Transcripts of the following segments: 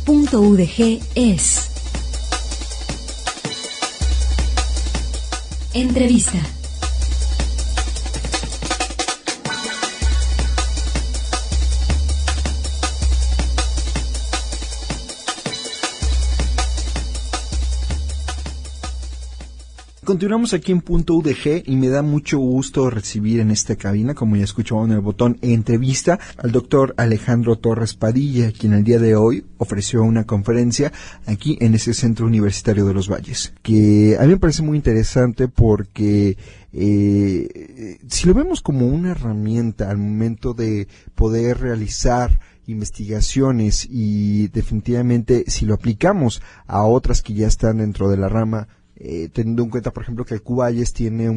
Punto UDG es Entrevista. Continuamos aquí en Punto UDG y me da mucho gusto recibir en esta cabina, como ya escuchaban en el botón entrevista, al doctor Alejandro Torres Padilla, quien el día de hoy ofreció una conferencia aquí en ese Centro Universitario de los Valles, que a mí me parece muy interesante porque si lo vemos como una herramienta al momento de poder realizar investigaciones y definitivamente si lo aplicamos a otras que ya están dentro de la rama, teniendo en cuenta, por ejemplo, que el Cuballes tiene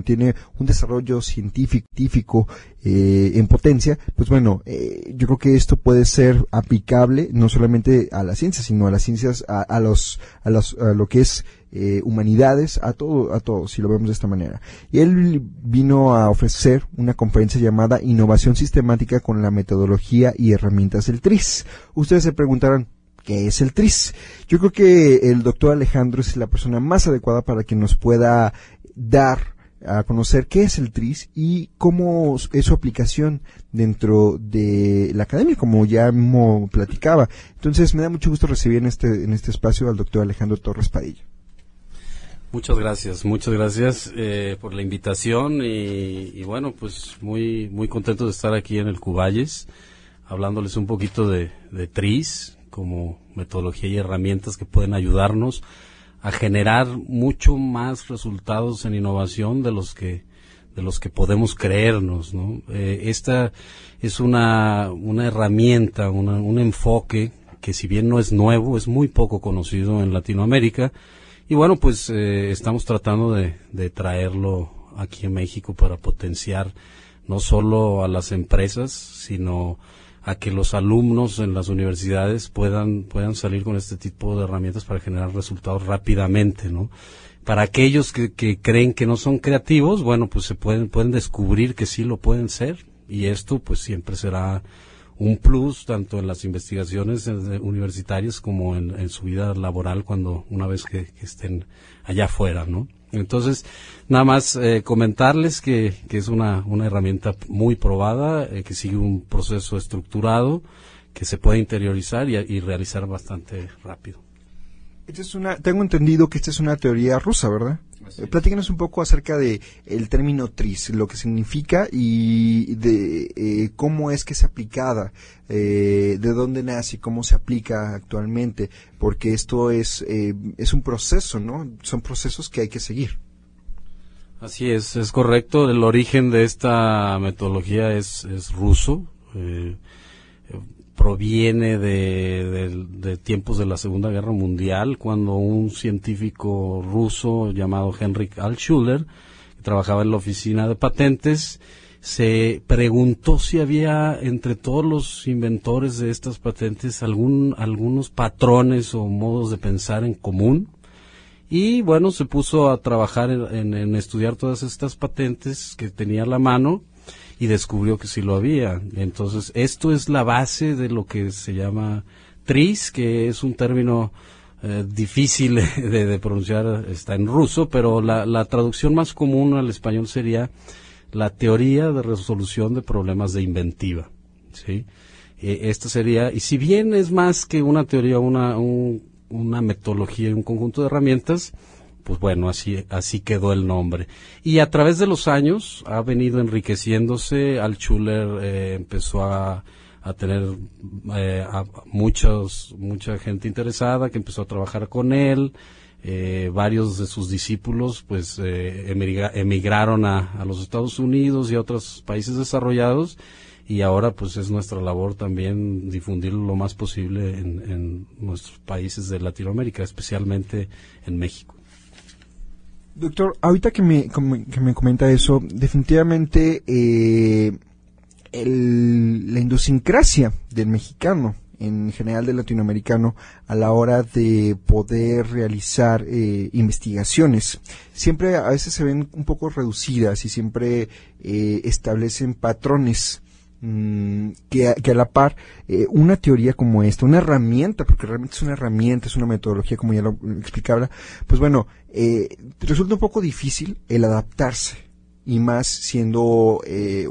tiene un desarrollo científico en potencia, pues bueno, yo creo que esto puede ser aplicable no solamente a la ciencia, sino a las ciencias, a lo que es humanidades, a todo, si lo vemos de esta manera. Y él vino a ofrecer una conferencia llamada Innovación Sistemática con la metodología y herramientas del TRIZ. Ustedes se preguntarán, ¿qué es el TRIZ? Yo creo que el doctor Alejandro es la persona más adecuada para que nos pueda dar a conocer qué es el TRIZ y cómo es su aplicación dentro de la academia, como ya mismo platicaba. Entonces me da mucho gusto recibir en este espacio al doctor Alejandro Torres Padilla. Muchas gracias por la invitación y bueno, pues muy contento de estar aquí en el Cuballes, hablándoles un poquito de TRIZ como metodología y herramientas que pueden ayudarnos a generar mucho más resultados en innovación de los que podemos creernos, ¿no? Esta es una herramienta, un enfoque que, si bien no es nuevo, es muy poco conocido en Latinoamérica. Y bueno, pues estamos tratando de traerlo aquí en México para potenciar no solo a las empresas, sino a que los alumnos en las universidades puedan salir con este tipo de herramientas para generar resultados rápidamente, ¿no? Para aquellos que creen que no son creativos, bueno, pues se pueden descubrir que sí lo pueden ser, y esto pues siempre será un plus tanto en las investigaciones universitarias como en su vida laboral una vez que estén allá afuera, ¿no? Entonces, nada más comentarles que es una herramienta muy probada, que sigue un proceso estructurado, que se puede interiorizar y realizar bastante rápido. Tengo entendido que esta es una teoría rusa, ¿verdad? Platícanos un poco acerca de el término TRIZ, lo que significa y de cómo es que es aplicada, de dónde nace y cómo se aplica actualmente, porque esto es un proceso, ¿no? Son procesos que hay que seguir. Así es correcto. El origen de esta metodología es ruso. Proviene de tiempos de la Segunda Guerra Mundial, cuando un científico ruso llamado Henrik Altschuler, que trabajaba en la oficina de patentes, se preguntó si había entre todos los inventores de estas patentes algunos patrones o modos de pensar en común. Y bueno, se puso a trabajar en estudiar todas estas patentes que tenía a la mano, y descubrió que sí lo había. Entonces, esto es la base de lo que se llama TRIZ, que es un término difícil de pronunciar, está en ruso, pero la traducción más común al español sería la teoría de resolución de problemas de inventiva, ¿sí? Esta sería, y si bien es más que una teoría, una metodología y un conjunto de herramientas, pues bueno, así quedó el nombre. Y a través de los años ha venido enriqueciéndose. Altschuler empezó a tener mucha gente interesada que empezó a trabajar con él. Varios de sus discípulos pues emigraron a los Estados Unidos y a otros países desarrollados, y ahora pues es nuestra labor también difundirlo lo más posible en nuestros países de Latinoamérica, especialmente en México. Doctor, ahorita que me comenta eso, definitivamente la idiosincrasia del mexicano, en general del latinoamericano, a la hora de poder realizar investigaciones, siempre a veces se ven un poco reducidas y siempre establecen patrones que a la par una teoría como esta, una herramienta, porque realmente es una herramienta, es una metodología, como ya lo explicaba, pues bueno, resulta un poco difícil el adaptarse, y más siendo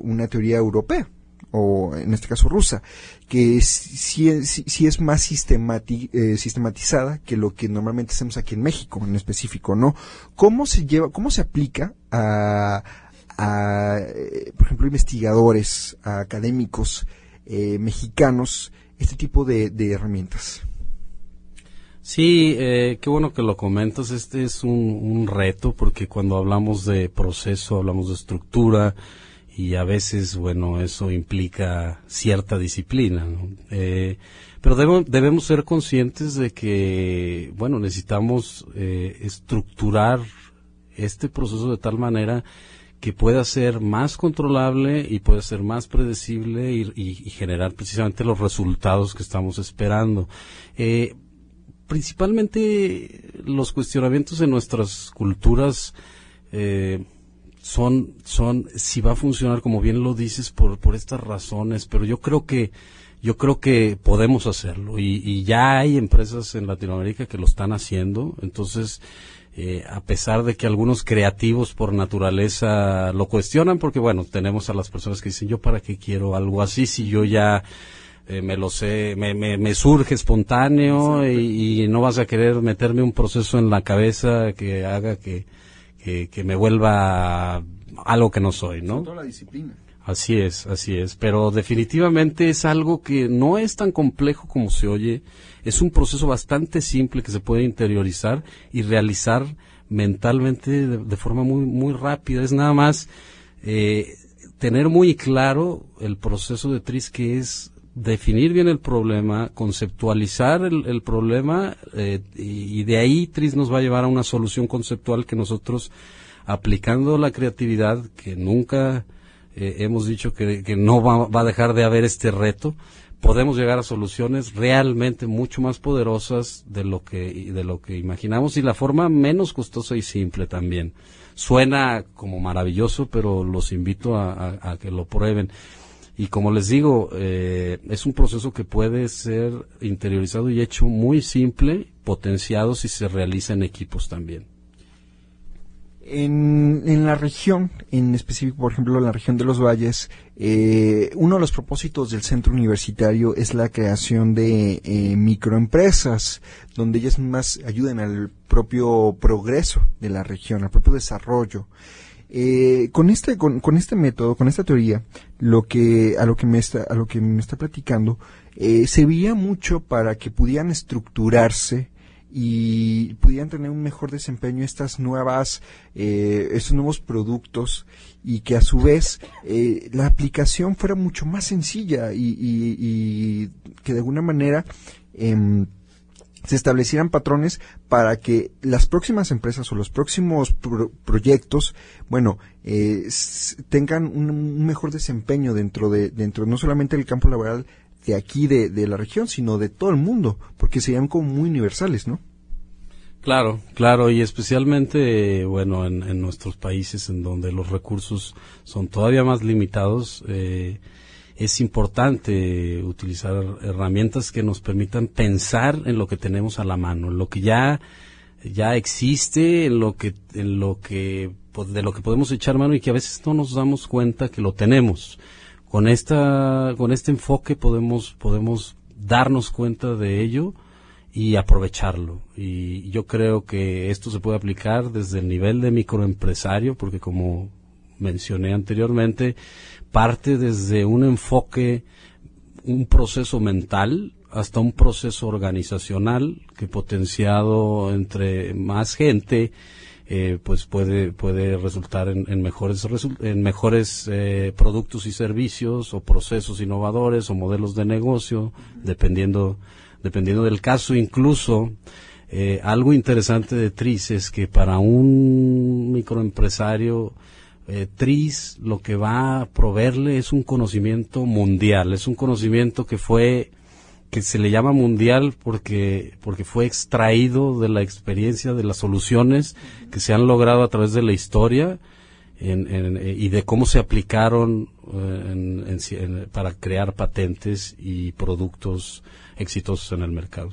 una teoría europea, o en este caso rusa, que sí es más sistematizada que lo que normalmente hacemos aquí en México, en específico, ¿no? ¿Cómo se aplica a por ejemplo, investigadores, a académicos mexicanos, este tipo de herramientas? Sí, qué bueno que lo comentas. Este es un reto, porque cuando hablamos de proceso, hablamos de estructura, y a veces, bueno, eso implica cierta disciplina, ¿no? Pero debemos ser conscientes de que, bueno, necesitamos estructurar este proceso de tal manera que pueda ser más controlable y pueda ser más predecible y generar precisamente los resultados que estamos esperando. Principalmente los cuestionamientos en nuestras culturas son si va a funcionar, como bien lo dices, por estas razones, pero yo creo que podemos hacerlo, y ya hay empresas en Latinoamérica que lo están haciendo. Entonces, a pesar de que algunos creativos por naturaleza lo cuestionan, porque bueno, tenemos a las personas que dicen, yo para qué quiero algo así si yo ya me lo sé, me surge espontáneo, y no vas a querer meterme un proceso en la cabeza que haga que me vuelva algo que no soy, ¿no? Sobre todo la disciplina. Así es, pero definitivamente es algo que no es tan complejo como se oye. Es un proceso bastante simple que se puede interiorizar y realizar mentalmente de forma muy, muy rápida. Es nada más tener muy claro el proceso de TRIZ, que es definir bien el problema, conceptualizar el problema, y de ahí TRIZ nos va a llevar a una solución conceptual que nosotros, aplicando la creatividad, que nunca hemos dicho que no va a dejar de haber este reto, podemos llegar a soluciones realmente mucho más poderosas de lo que imaginamos, y la forma menos costosa y simple también. Suena como maravilloso, pero los invito a que lo prueben. Y como les digo, es un proceso que puede ser interiorizado y hecho muy simple, potenciado si se realiza en equipos también. En la región, en específico, por ejemplo, en la región de los Valles, uno de los propósitos del centro universitario es la creación de microempresas, donde ellas más ayuden al propio progreso de la región, al propio desarrollo. Con este método, con esta teoría, a lo que me está platicando, servía mucho para que pudieran estructurarse y pudieran tener un mejor desempeño estos nuevos productos, y que a su vez la aplicación fuera mucho más sencilla, y que de alguna manera se establecieran patrones para que las próximas empresas o los próximos proyectos, bueno, tengan un mejor desempeño dentro no solamente del campo laboral de aquí de la región, sino de todo el mundo, porque serían como muy universales, ¿no? Claro, y especialmente, bueno, en nuestros países en donde los recursos son todavía más limitados, es importante utilizar herramientas que nos permitan pensar en lo que tenemos a la mano, en lo que ya existe, de lo que podemos echar mano, y que a veces no nos damos cuenta que lo tenemos. Con este enfoque podemos darnos cuenta de ello y aprovecharlo. Y yo creo que esto se puede aplicar desde el nivel de microempresario, porque como mencioné anteriormente, parte desde un enfoque, un proceso mental, hasta un proceso organizacional que, potenciado entre más gente, pues puede resultar en mejores productos y servicios, o procesos innovadores, o modelos de negocio, dependiendo del caso. Incluso algo interesante de TRIZ es que para un microempresario, TRIZ lo que va a proveerle es un conocimiento mundial, es un conocimiento que se le llama mundial porque fue extraído de la experiencia, de las soluciones que se han logrado a través de la historia, y de cómo se aplicaron para crear patentes y productos exitosos en el mercado.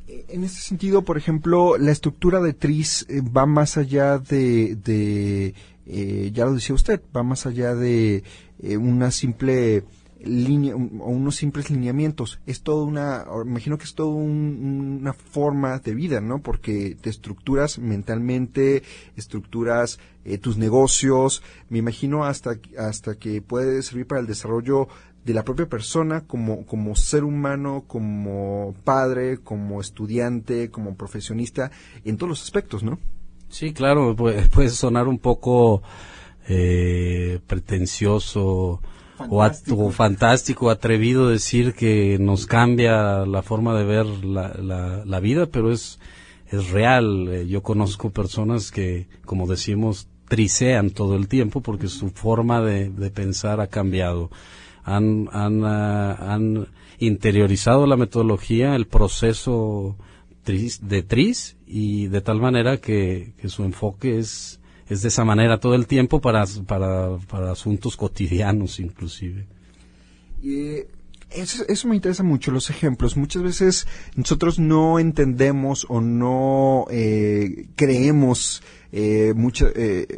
En este sentido, por ejemplo, la estructura de Tris va más allá ya lo decía usted, va más allá de una simple línea o unos simples lineamientos. Es todo me imagino que es todo una forma de vida, ¿no? Porque te estructuras mentalmente, estructuras tus negocios, me imagino hasta que puede servir para el desarrollo de la propia persona como ser humano, como padre, como estudiante, como profesionista, en todos los aspectos, ¿no? Sí, claro, puede sonar un poco pretencioso o fantástico, atrevido decir que nos cambia la forma de ver la vida, pero es real. Yo conozco personas que, como decimos, trisean todo el tiempo porque su forma de pensar ha cambiado. Han interiorizado la metodología, el proceso de Tris, y de tal manera que su enfoque es de esa manera todo el tiempo para asuntos cotidianos inclusive. Eso me interesa mucho, los ejemplos. Muchas veces nosotros no entendemos o no creemos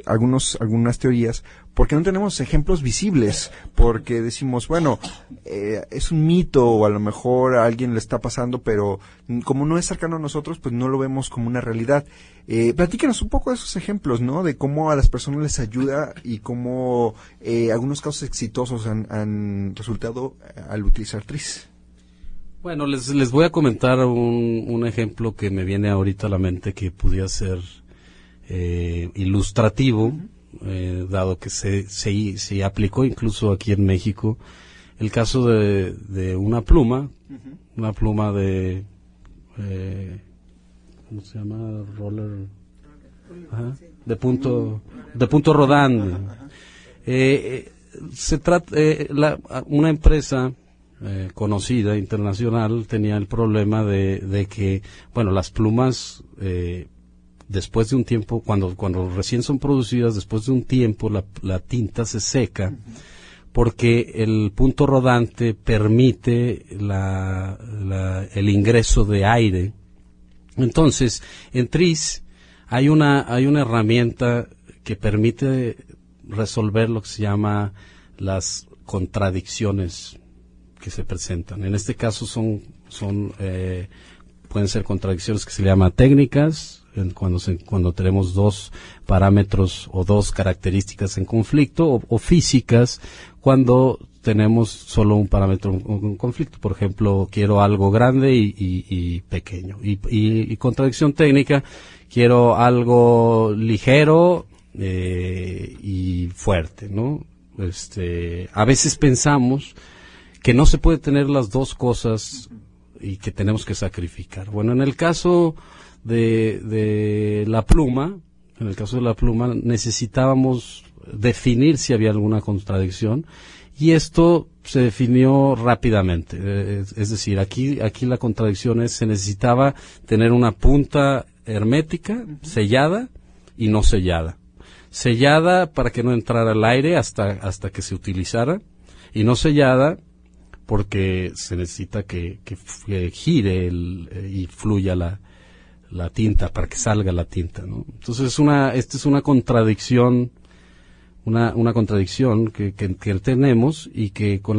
algunas teorías porque no tenemos ejemplos visibles, porque decimos, bueno, es un mito o a lo mejor a alguien le está pasando, pero como no es cercano a nosotros, pues no lo vemos como una realidad. Platícanos un poco de esos ejemplos, ¿no? De cómo a las personas les ayuda y cómo algunos casos exitosos han resultado al utilizar Tris. Bueno, les voy a comentar un ejemplo que me viene ahorita a la mente que pudiera ser ilustrativo, dado que se aplicó incluso aquí en México. El caso de una pluma, una pluma de ¿cómo se llama? Roller, de punto rodante. Se trata una empresa conocida internacional tenía el problema de que, bueno, las plumas después de un tiempo, cuando recién son producidas, después de un tiempo la tinta se seca, porque el punto rodante permite el ingreso de aire. Entonces, en Tris hay una herramienta que permite resolver lo que se llama las contradicciones que se presentan. En este caso pueden ser contradicciones que se llaman técnicas, cuando tenemos dos parámetros o dos características en conflicto, o físicas cuando tenemos solo un parámetro en conflicto. Por ejemplo, quiero algo grande y pequeño. Y contradicción técnica, quiero algo ligero y fuerte, ¿no? A veces pensamos que no se puede tener las dos cosas y que tenemos que sacrificar. Bueno, en el caso de la pluma, necesitábamos definir si había alguna contradicción, y esto se definió rápidamente. Es decir, aquí la contradicción se necesitaba tener una punta hermética, sellada y no sellada. Sellada para que no entrara el aire hasta que se utilizara, y no sellada porque se necesita que gire y fluya la tinta, para que salga la tinta, ¿no? Entonces esta es una contradicción, una contradicción que tenemos, y que con